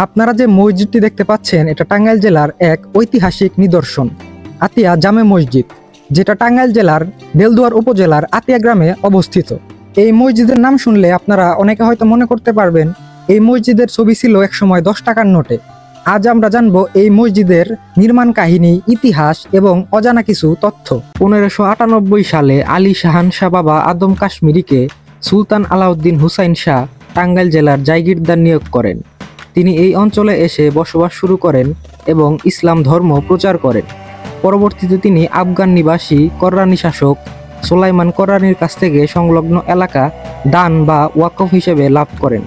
আপনারা যে মসজিদটি দেখতে পাচ্ছেন এটা টাঙ্গাইল জেলার এক ঐতিহাসিক নিদর্শন আতিয়া জামে মসজিদ, যেটা টাঙ্গাইল জেলার দেলদুয়ার উপজেলার আতিয়া গ্রামে অবস্থিত। এই মসজিদের নাম শুনলে আপনারা অনেকে হয়তো মনে করতে পারবেন এই মসজিদের ছবি ছিল একসময় 10 টাকার নোটে। আজ আমরা জানবো এই মসজিদের নির্মাণ কাহিনী, ইতিহাস এবং অজানা কিছু তথ্য। 1598 সালে আলী শাহান শাহ বাবা আদম কাশ্মীরিকে সুলতান আলাউদ্দিন হুসাইন শাহ টাঙ্গাইল জেলার জায়গিরদার নিয়োগ করেন। তিনি এই অঞ্চলে এসে বসবাস শুরু করেন এবং ইসলাম ধর্ম প্রচার করেন। পরবর্তীতে তিনি আফগান নিবাসী কররানি শাসক সুলাইমান কররানির কাছ থেকে সংলগ্ন এলাকা দান বা ওয়াকফ হিসেবে লাভ করেন।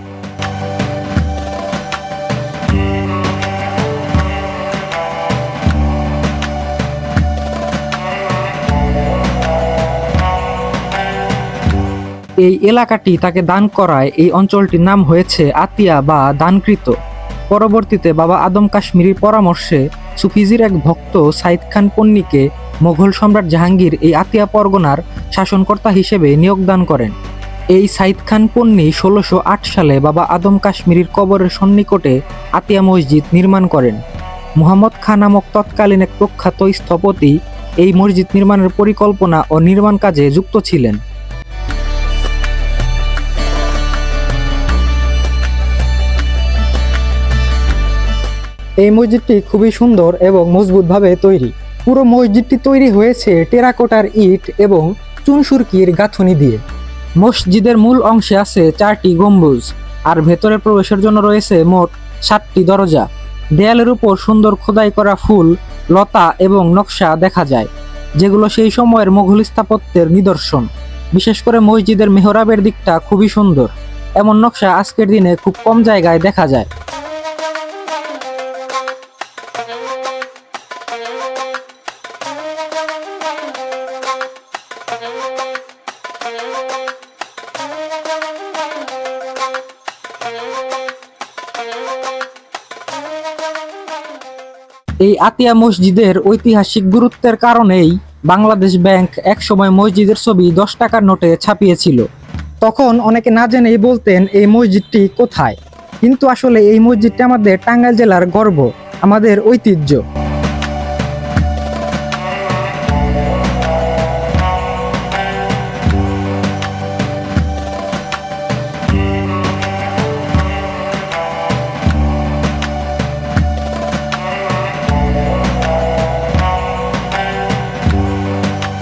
এই এলাকাটি তাকে দান করায় এই অঞ্চলটির নাম হয়েছে আতিয়া বা দানকৃত। পরবর্তীতে বাবা আদম কাশ্মীরির পরামর্শে সুফিজির এক ভক্ত সাইদ খান পন্নীকে মোগল সম্রাট জাহাঙ্গীর এই আতিয়া পরগনার শাসনকর্তা হিসেবে নিয়োগদান করেন। এই সাইদ খান পন্নী 1608 সালে বাবা আদম কাশ্মীরির কবরের সন্নিকটে আতিয়া মসজিদ নির্মাণ করেন। মুহাম্মদ খান নামক তৎকালীন এক প্রখ্যাত স্থপতি এই মসজিদ নির্মাণের পরিকল্পনা ও নির্মাণ কাজে যুক্ত ছিলেন। এই মসজিদটি খুবই সুন্দর এবং মজবুতভাবে তৈরি। পুরো মসজিদটি তৈরি হয়েছে টেরাকোটার ইট এবং চুনসুরকির গাঁথনি দিয়ে। মসজিদের মূল অংশে আছে 4টি গম্বুজ, আর ভেতরে প্রবেশের জন্য রয়েছে মোট 7টি দরজা। দেয়ালের উপর সুন্দর খোদাই করা ফুল, লতা এবং নকশা দেখা যায়, যেগুলো সেই সময়ের মুঘল স্থাপত্যের নিদর্শন। বিশেষ করে মসজিদের মেহরাবের দিকটা খুবই সুন্দর। এমন নকশা আজকের দিনে খুব কম জায়গায় দেখা যায়। এই আতিয়া মসজিদের ঐতিহাসিক গুরুত্বের কারণেই বাংলাদেশ ব্যাংক একসময় মসজিদের ছবি 10 টাকার নোটে ছাপিয়েছিল। তখন অনেকে না জেনেই বলতেন এই মসজিদটি কোথায়, কিন্তু আসলে এই মসজিদটি আমাদের টাঙ্গাইল জেলার গর্ব, আমাদের ঐতিহ্য।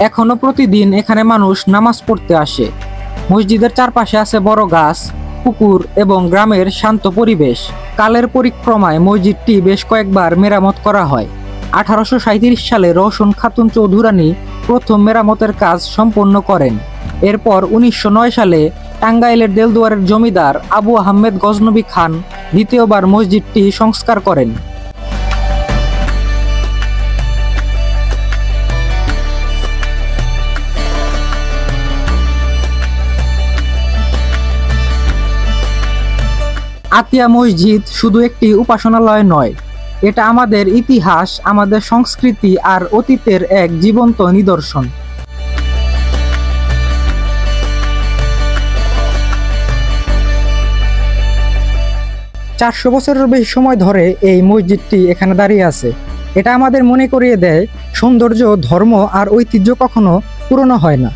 এখনো প্রতিদিন এখানে মানুষ নামাজ পড়তে আসে। মসজিদের চারপাশে আছে বড় গাছ, পুকুর এবং গ্রামের শান্ত পরিবেশ। কালের পরিক্রমায় মসজিদটি বেশ কয়েকবার মেরামত করা হয়। 1837 সালে রওশন খাতুন চৌধুরানী প্রথম মেরামতের কাজ সম্পন্ন করেন। এরপর 1909 সালে টাঙ্গাইলের দেলদুয়ারের জমিদার আবু আহমেদ গজনবী খান দ্বিতীয়বার মসজিদটি সংস্কার করেন। আতিয়া মসজিদ শুধু একটি উপাসনালয় নয়, এটা আমাদের ইতিহাস, আমাদের সংস্কৃতি আর অতীতের এক জীবন্ত নিদর্শন। 400 বছরের বেশি সময় ধরে এই মসজিদটি এখানে দাঁড়িয়ে আছে। এটা আমাদের মনে করিয়ে দেয় সৌন্দর্য, ধর্ম আর ঐতিহ্য কখনো পুরনো হয় না।